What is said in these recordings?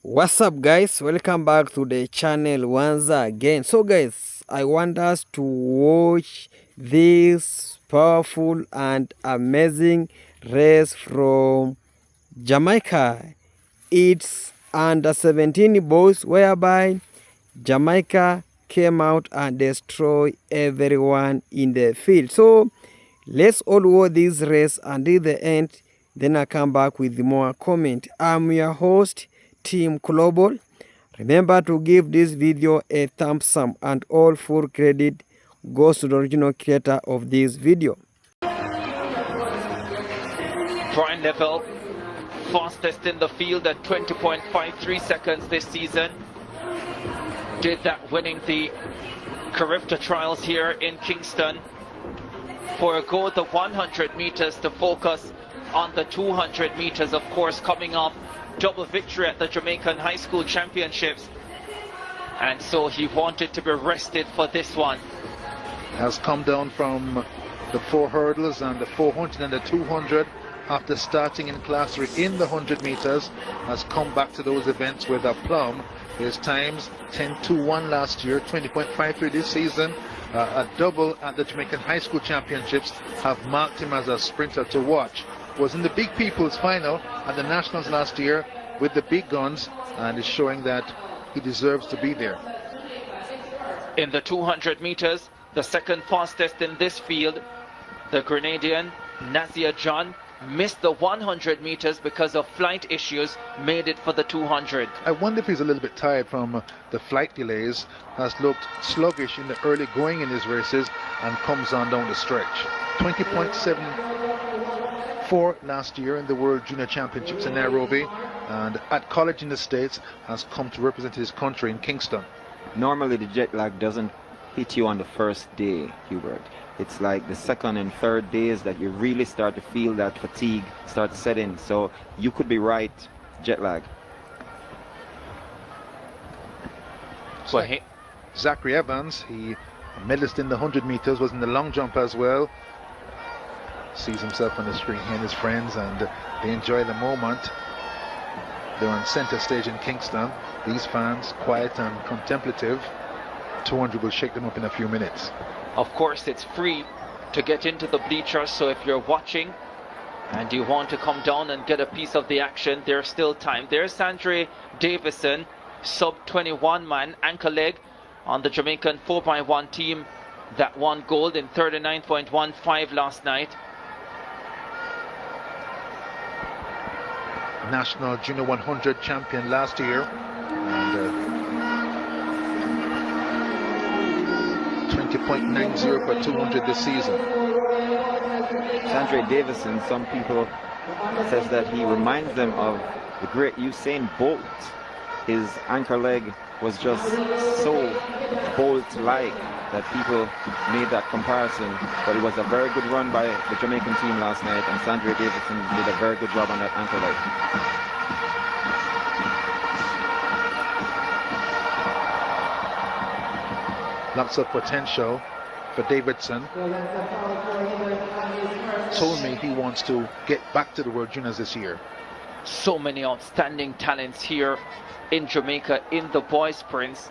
What's up guys, welcome back to the channel once again. So guys, I want us to watch this powerful and amazing race from Jamaica. It's under 17 boys, whereby Jamaica came out and destroyed everyone in the field. So let's all watch this race until the end, then I come back with more comment. I'm your host Team Global. Remember to give this video a thumbs up, and all full credit goes to the original creator of this video. Brian Neville, fastest in the field at 20.53 seconds this season. Did that winning the Carifta trials here in Kingston. Forego the 100 meters to focus on the 200 meters, of course, coming off double victory at the Jamaican High School Championships. And so he wanted to be rested for this one. Has come down from the 4 hurdles and the 400 and the 200 after starting in class 3 in the 100 meters. Has come back to those events with a plum. His times 10.21 last year, 20.53 this season. A double at the Jamaican High School Championships have marked him as a sprinter to watch. Was in the big people's final at the Nationals last year with the big guns, and is showing that he deserves to be there. In the 200 meters, the second fastest in this field, the Grenadian Nazia John missed the 100 meters because of flight issues, made it for the 200. I wonder if he's a little bit tired from the flight delays. Has looked sluggish in the early going in his races and comes on down the stretch. 20.74 last year in the World Junior Championships in Nairobi, and at college in the States has come to represent his country in Kingston. Normally the jet lag doesn't hit you on the first day, Hubert. It's like the second and third days that you really start to feel that fatigue start to set in. So you could be right, jet lag. Well, Zachary Evans, he a medalist in the 100 meters, was in the long jump as well. Sees himself on the screen, he and his friends, and they enjoy the moment. They're on center stage in Kingston. These fans, quiet and contemplative. 200 will shake them up in a few minutes. of course, it's free to get into the bleachers, so if you're watching and you want to come down and get a piece of the action, there's still time. There's Sandra Davison, sub 21 man, anchor leg on the Jamaican 4x1 team that won gold in 39.15 last night. National Junior 100 champion last year, and 20.90 for 200 this season. Sandra Davison, some people says that he reminds them of the great Usain Bolt. His anchor leg was just so Bolt-like that people made that comparison. But it was a very good run by the Jamaican team last night, and Sandra Davison did a very good job on that anchor leg. Lots of potential for Davidson. Told me he wants to get back to the World Juniors this year. So many outstanding talents here in Jamaica in the boys sprints.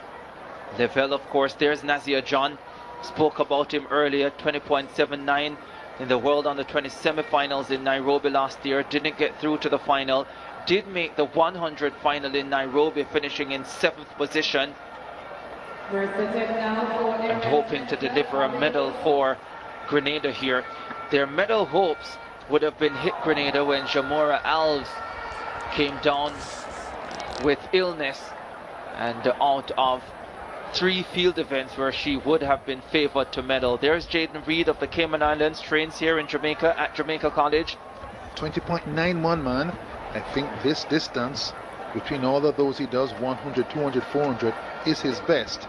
Level, of course, there's Nazia John. Spoke about him earlier, 20.79 in the World Under-20 semi-finals in Nairobi last year. Didn't get through to the final. Did make the 100 final in Nairobi, finishing in 7th position. And hoping to deliver a medal for Grenada here. Their medal hopes would have been hit Grenada when Jamora Alves came down with illness and out of 3 field events where she would have been favored to medal. There's Jaden Reed of the Cayman Islands, trains here in Jamaica at Jamaica College. 20.91 man. I think this distance between all of those he does, 100, 200, 400, is his best.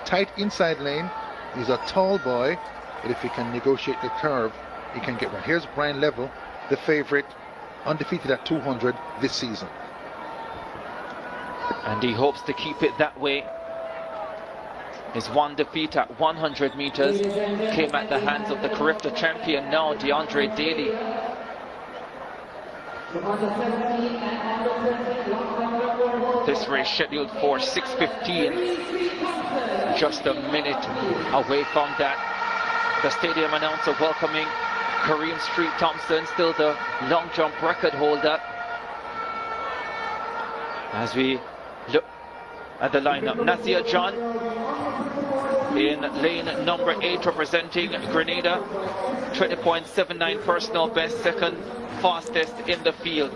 Tight inside lane. He's a tall boy, but if he can negotiate the curve, he can get one. Here's Brian Level, the favorite, undefeated at 200 this season. And he hopes to keep it that way. His one defeat at 100 meters came at the hands of the Carifta champion now, DeAndre Daly. The under 17 and under 20 long This race scheduled for 6:15. Just a minute away from that. The stadium announcer welcoming Kareem Street Thompson, still the long jump record holder. As we look at the lineup, Nasir John in lane number 8 representing Grenada. 20.79 personal best, second fastest in the field.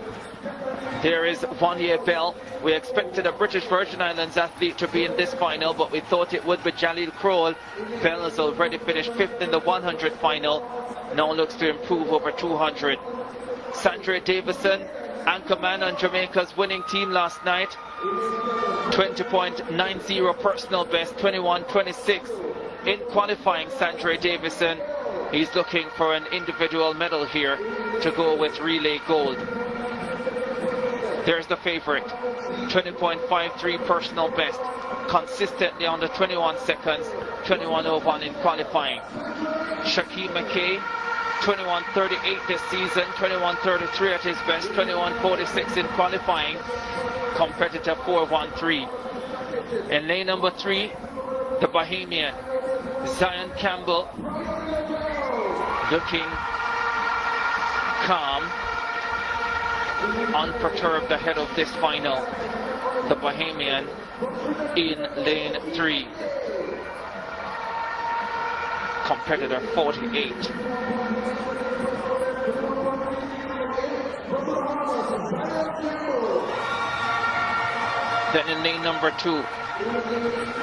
There is Vanier Bell. We expected a British Virgin Islands athlete to be in this final, but we thought it would be Jalil Kroll. Bell has already finished 5th in the 100 final. Now looks to improve over 200. Sandra Davison, anchorman on Jamaica's winning team last night. 20.90 personal best, 21.26 in qualifying. Sandra Davison, he's looking for an individual medal here to go with relay gold. There's the favorite, 20.53 personal best, consistently under 21 seconds, 21.01 in qualifying. Shaquille McKay, 21.38 this season, 21.33 at his best, 21.46 in qualifying, competitor 4.13. In lane number 3, the Bahamian, Zion Campbell, looking calm, unperturbed ahead of this final. The Bahamian in lane 3. Competitor 48. Then in lane number 2,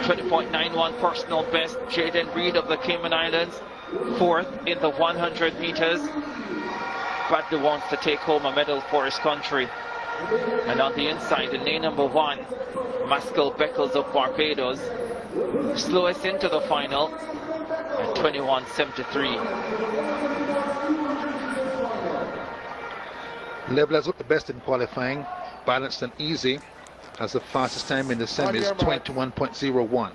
20.91 personal best, Jaden Reed of the Cayman Islands, 4th in the 100 meters. Bradley wants to take home a medal for his country. And on the inside, in lane number 1, Maskell Beckles of Barbados, slowest into the final at 21.73. Level has looked the best in qualifying, balanced and easy, as the fastest time in the semis, 21.01.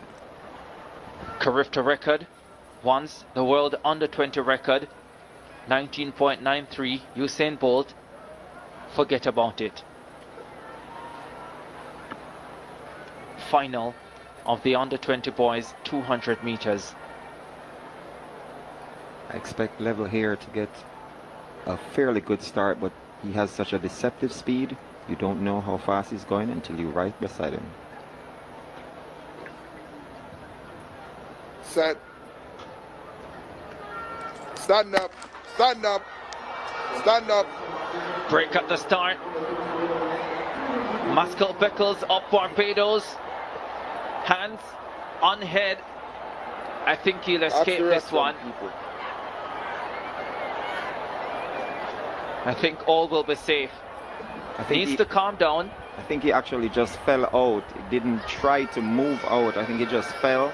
Carifta record, once the world under 20 record, 19.93. Usain Bolt, forget about it. Final of the under 20 boys 200 meters. I expect Level here to get a fairly good start, but he has such a deceptive speed. You don't know how fast he's going until you're right beside him. Set. Stand up. Stand up. Stand up. Break at the start. Maskell Beckles of Barbados. Hands on head. I think he'll escape this one. I think all will be safe. Needs to calm down. I think he actually just fell out. He didn't try to move out. I think he just fell.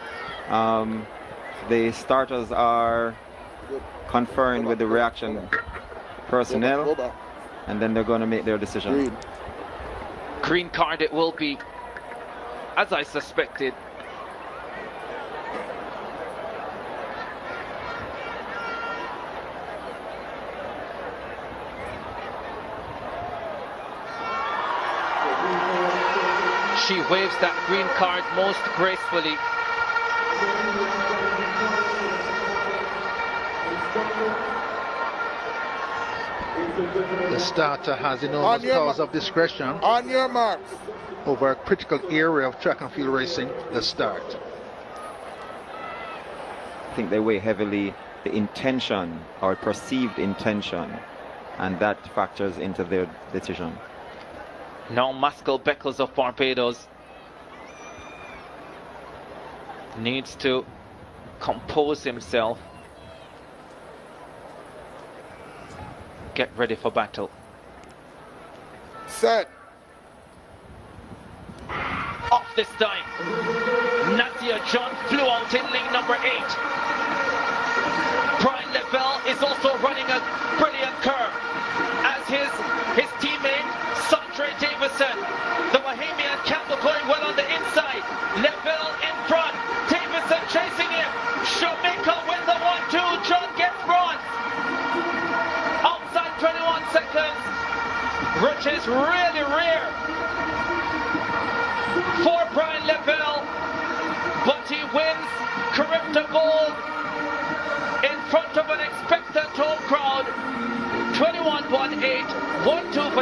The starters are conferring with the reaction personnel, and then they're going to make their decision. Green card it will be, as I suspected. She waves that green card most gracefully. The starter has enormous powers of discretion On your marks. over a critical area of track and field racing, the start. I think they weigh heavily the intention or perceived intention, and that factors into their decision. Now Maskell Beckles of Barbados needs to compose himself, get ready for battle. Set. Off this time. Nasir John flew out in lane number 8. Brian Lavelle is also running a brilliant curve, as his teammate Sandra Davison. The Bahamian Campbell going well on the inside. Lavelle in front. Davison chasing him. Jamaica win the 1-2. John gets bronze. Outside 21 seconds, which is really rare.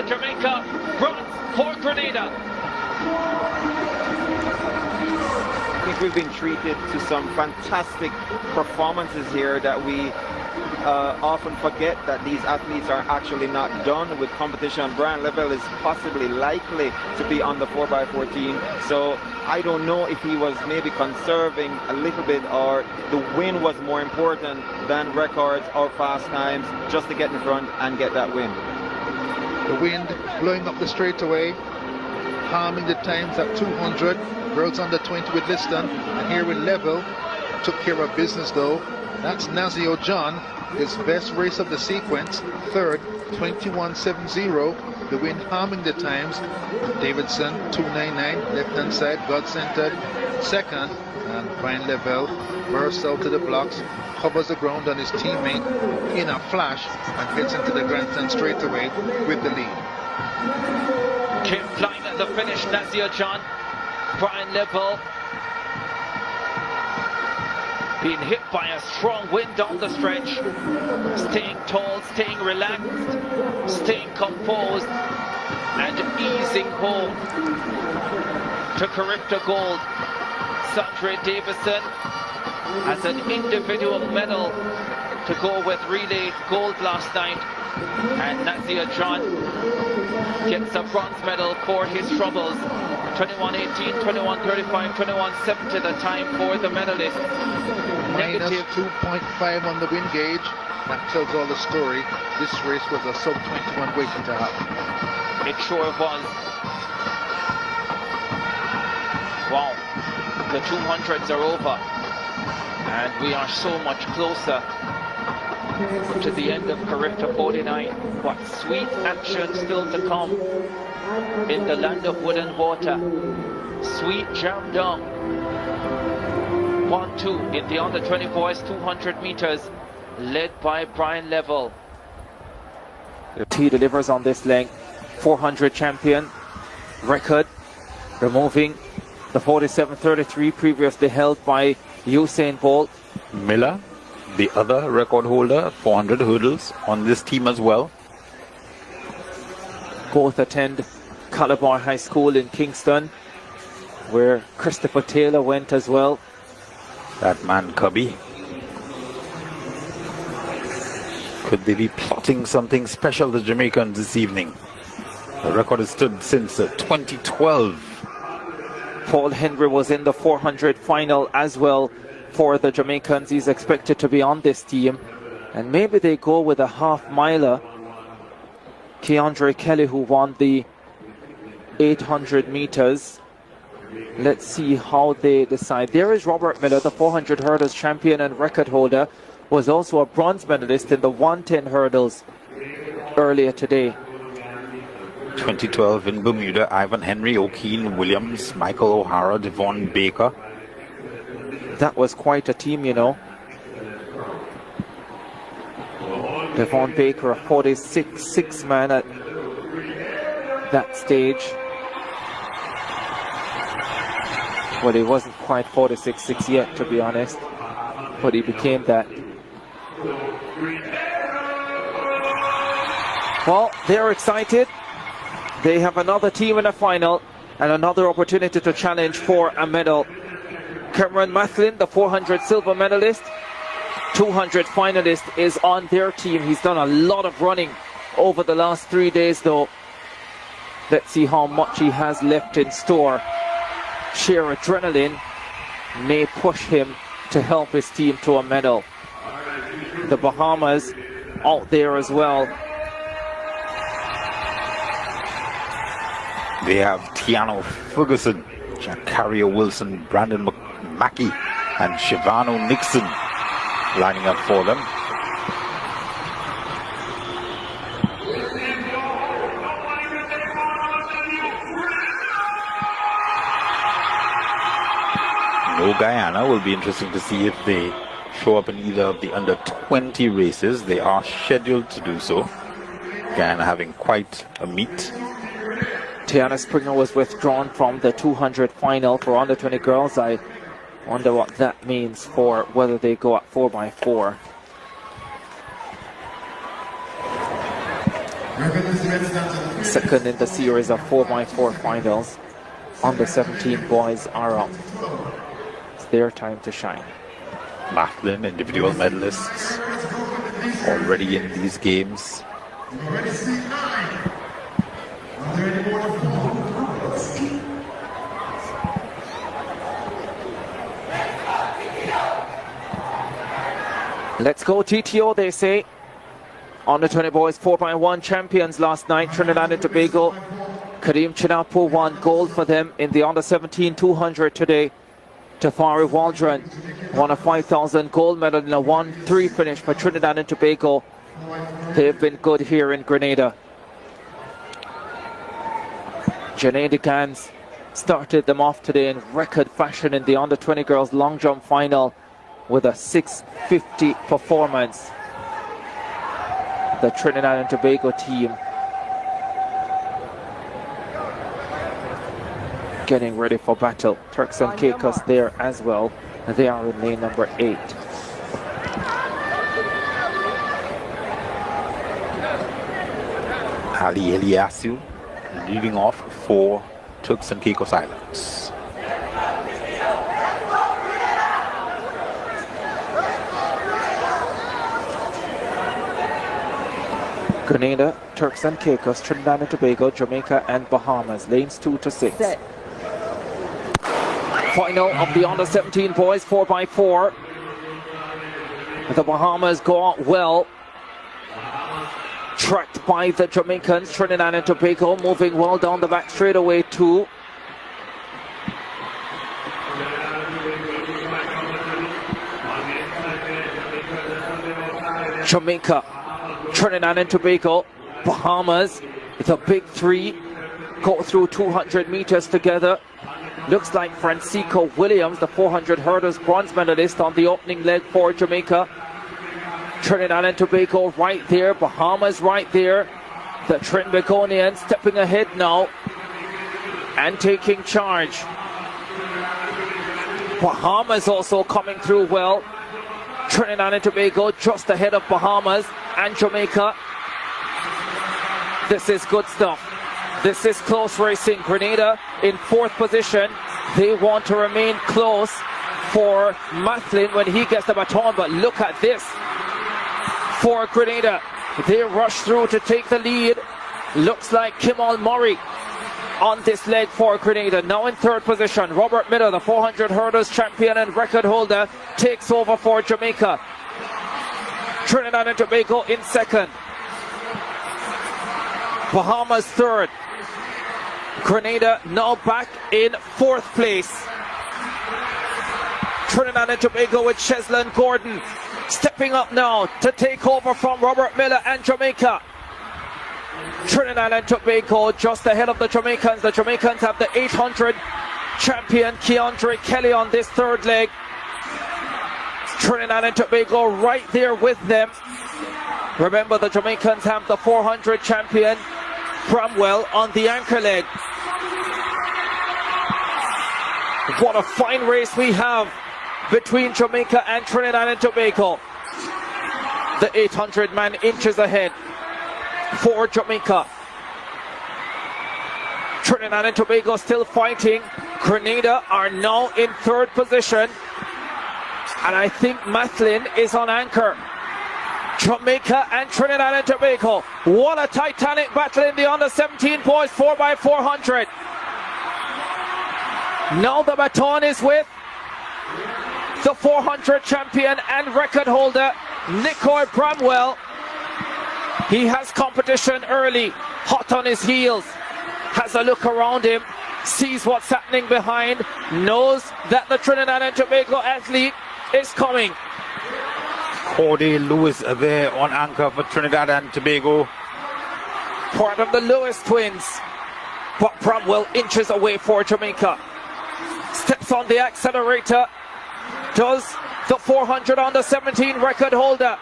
Jamaica, bronze for Grenada. I think we've been treated to some fantastic performances here that we often forget that these athletes are actually not done with competition. Brian Lavelle is possibly likely to be on the 4x14, so I don't know if he was maybe conserving a little bit or the win was more important than records or fast times just to get in front and get that win. The wind blowing up the straightaway, harming the times at 200. Girls under 20 with Liston, and here with Level took care of business though. That's Nazio John, his best race of the sequence, third, 21.70. The wind harming the times. Davidson 2.99, left hand side, God centered, second, and Brian Level bursts out to the blocks, covers the ground on his teammate in a flash, and heads into the grandstand straight away with the lead. Came flying at the finish, Nazio John. Brian Level being hit by a strong wind down the stretch, staying tall, staying relaxed, staying composed, and easing home to Carifta Gold. Sandra Davison as an individual medal to go with relay gold last night, and Nazia John gets a bronze medal for his troubles. 21.18, 21.35, 21.70 the time for the medalist. Negative 2.5 on the wind gauge. That tells all the story. This race was a sub-21 waiting to happen. It sure was. Wow, the 200s are over, and we are so much closer to the end of Carifta 49. What sweet action still to come in the land of wood and water. Sweet jam down. 1-2 in the under 20 boys 200 meters, led by Brian Level. He delivers on this length. 400 champion record, removing the 47.33 previously held by Usain Bolt. Miller, the other record holder, 400 hurdles on this team as well. Both attend Calabar High School in Kingston, where Christopher Taylor went as well. That man Cubby. Could they be plotting something special, the Jamaicans, this evening? The record has stood since 2012. Paul Henry was in the 400 final as well for the Jamaicans. He's expected to be on this team, and maybe they go with a half miler. Keandre Kelly, who won the 800 meters. Let's see how they decide. There is Robert Miller, the 400 hurdles champion and record holder, was also a bronze medalist in the 110 hurdles earlier today. 2012 in Bermuda, Ivan Henry, O'Keen Williams, Michael O'Hara, Devon Baker. That was quite a team, you know. Devon Baker, a 46 man at that stage. Well, he wasn't quite 46 yet, to be honest, but he became that. Well, they're excited. They have another team in the final and another opportunity to challenge for a medal. Cameron Mathlin, the 400 silver medalist, 200 finalist, is on their team. He's done a lot of running over the last 3 days though. Let's see how much he has left in store. Sheer adrenaline may push him to help his team to a medal. The Bahamas out there as well. They have Tiano Ferguson, Jakaria Wilson, Brandon Mackey, and Shivano Nixon lining up for them. No Guyana. Will be interesting to see if they show up in either of the under 20 races. They are scheduled to do so. Guyana having quite a meet. Tiana Springer was withdrawn from the 200 final for under 20 girls. I wonder what that means for whether they go at 4x4. Second in the series of 4x4 finals. Under 17 boys are up. It's their time to shine. Macklin, individual medalists, already in these games. Let's go TTO, they say. Under 20 boys 4x1 champions last night, Trinidad and Tobago. Kareem Chinapo won gold for them in the under 17 200 today. Tafari Waldron won a 5,000 gold medal in a 1-3 finish for Trinidad and Tobago. They've been good here in Grenada. Janae DeGans started them off today in record fashion in the under 20 girls long jump final with a 6:50 performance. The Trinidad and Tobago team getting ready for battle. Turks and Caicos there as well. They are in lane number 8. Ali Eliasu leading off for Turks and Caicos Islands. Grenada, Turks and Caicos, Trinidad and Tobago, Jamaica and Bahamas. Lanes 2 to 6. Set. Final of the under 17 boys 4x4. The Bahamas go out well. Tracked by the Jamaicans, Trinidad and Tobago moving well down the back straightaway too. Jamaica, Trinidad and Tobago, Bahamas, it's a big three, go through 200 meters together. Looks like Francisco Williams, the 400 hurdles bronze medalist on the opening leg for Jamaica. Trinidad and Tobago right there, Bahamas right there. The Trinbagonians stepping ahead now and taking charge. Bahamas also coming through well. Trinidad and Tobago just ahead of Bahamas and Jamaica. This is good stuff. This is close racing. Grenada in 4th position. They want to remain close for Mathlin when he gets the baton, but look at this. For Grenada, they rush through to take the lead. Looks like Kimal Murray on this leg for Grenada. Now in 3rd position, Robert Miller, the 400 hurdles champion and record holder, takes over for Jamaica. Trinidad and Tobago in 2nd. Bahamas 3rd. Grenada now back in 4th place. Trinidad and Tobago with Cheslin Gordon stepping up now to take over from Robert Miller and Jamaica. Trinidad and Tobago just ahead of the Jamaicans. The Jamaicans have the 800 champion Keandre Kelly on this 3rd leg. Trinidad and Tobago right there with them. Remember, the Jamaicans have the 400 champion Bramwell on the anchor leg. What a fine race we have between Jamaica and Trinidad and Tobago. The 800 man inches ahead for Jamaica. Trinidad and Tobago still fighting. Grenada are now in 3rd position. And I think Mathlin is on anchor. Jamaica and Trinidad and Tobago. What a titanic battle in the under 17 boys 4x400. Now the baton is with the 400 champion and record holder Nicoy Bramwell. He has competition early, hot on his heels, has a look around him, sees what's happening behind, knows that the Trinidad and Tobago athlete is coming. Corday Lewis there on anchor for Trinidad and Tobago. Part of the Lewis twins, but Bramwell inches away for Jamaica. Steps on the accelerator, does the 400 under 17 record holder.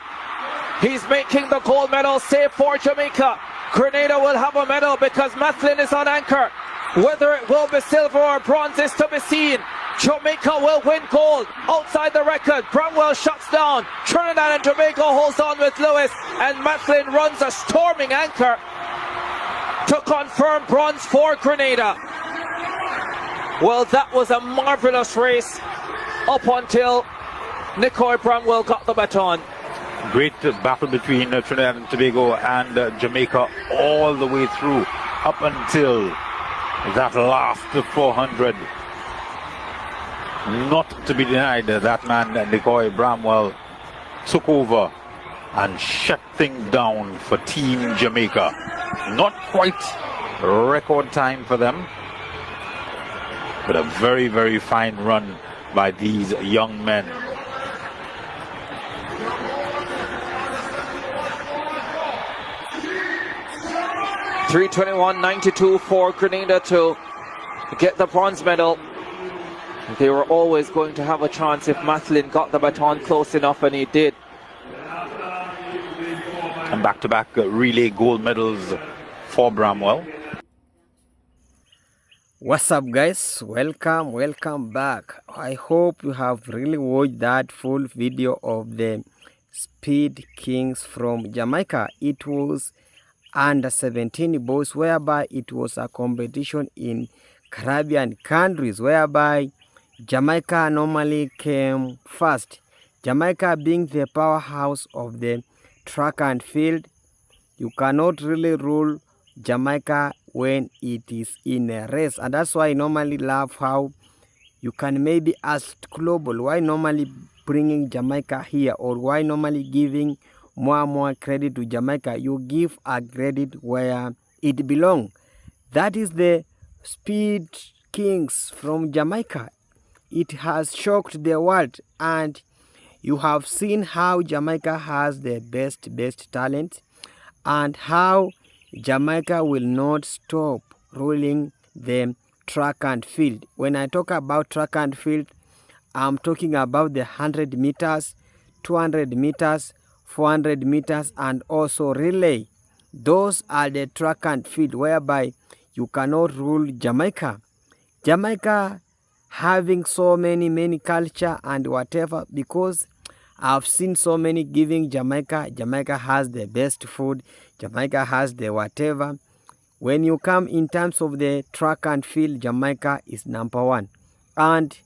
He's making the gold medal save for Jamaica. Grenada will have a medal because Mathlin is on anchor. Whether it will be silver or bronze is to be seen. Jamaica will win gold outside the record. Bramwell shuts down. Trinidad and Tobago holds on with Lewis, and Mathlin runs a storming anchor to confirm bronze for Grenada. Well, that was a marvelous race up until Nicole Bramwell got the baton. Great battle between Trinidad and Tobago and Jamaica all the way through up until that last 400. Not to be denied, that man Nicole Bramwell took over and shut things down for Team Jamaica. Not quite record time for them, but a very, very fine run by these young men. .321.92 for Grenada to get the bronze medal. They were always going to have a chance if Mathlin got the baton close enough, and he did. And back-to-back relay gold medals for Bramwell. What's up, guys? Welcome back. I hope you have really watched that full video of the Speed Kings from Jamaica. It was under 17 boys, whereby it was a competition in Caribbean countries, whereby Jamaica normally came first. Jamaica being the powerhouse of the track and field, you cannot really rule Jamaica when it is in a race, and that's why I normally love how you can maybe ask Global why normally bringing Jamaica here, or why normally giving more credit to Jamaica. You give a credit where it belongs. That is the Speed Kings from Jamaica. It has shocked the world, and you have seen how Jamaica has the best talent, and how Jamaica will not stop ruling the track and field. When I talk about track and field, I'm talking about the 100 meters, 200 meters, 400 meters, and also relay. Those are the track and field whereby you cannot rule Jamaica. Jamaica having so many culture and whatever, because I've seen so many giving Jamaica. Jamaica has the best food. Jamaica has the whatever. When you come in terms of the track and field, Jamaica is #1. And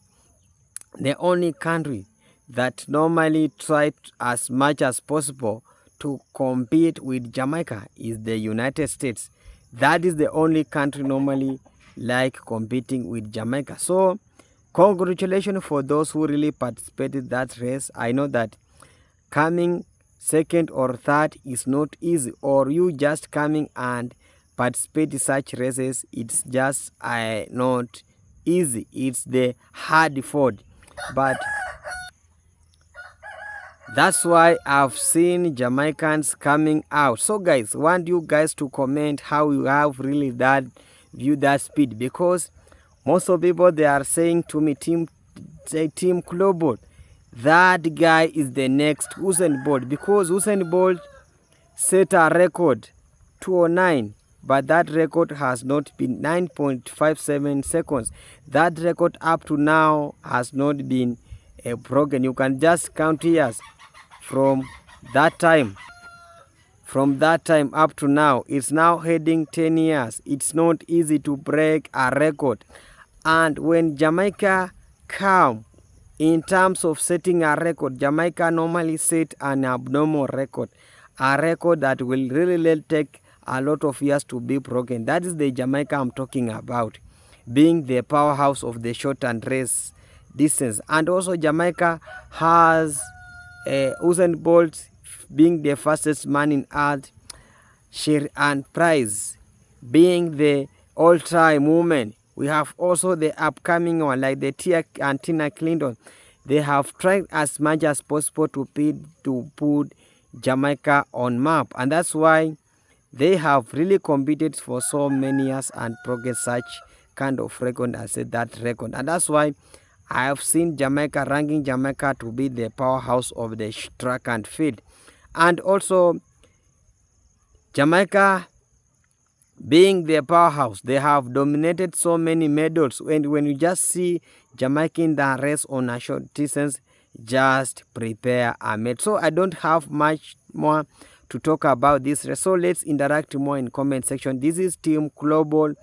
the only country that normally try as much as possible to compete with Jamaica is the United States. That is the only country normally like competing with Jamaica. So congratulations for those who really participated that race. I know that coming second or third is not easy, or you just coming and participate in such races, it's just not easy. It's the hard fought. But that's why I've seen Jamaicans coming out. So guys, want you guys to comment how you have really that view that speed, because most of people, they are saying to me, Team Global, that guy is the next Usain Bolt, because Usain Bolt set a record 209, but that record has not been 9.57 seconds. That record up to now has not been broken. You can just count years from that time. From that time up to now, it's now heading 10 years. It's not easy to break a record. And when Jamaica come in terms of setting a record, Jamaica normally set an abnormal record. A record that will really take a lot of years to be broken. That is the Jamaica I'm talking about, being the powerhouse of the short and race distance. And also Jamaica has Usain Bolt being the fastest man in earth, Sher and Price being the all-time woman. We have also the upcoming one like the Tia and Tina Clinton. They have tried as much as possible to put Jamaica on map, and that's why they have really competed for so many years and progressed such kind of record. I said that record, and that's why I have seen Jamaica ranking Jamaica to be the powerhouse of the track and field. And also Jamaica being the powerhouse, they have dominated so many medals. And when you just see Jamaica in the race on a short distance, just prepare a medal. So I don't have much more to talk about this race. So let's interact more in comment section. This is Team Global.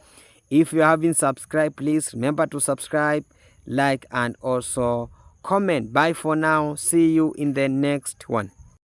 If you haven't subscribed, please remember to subscribe, like, and also comment. Bye for now. See you in the next one.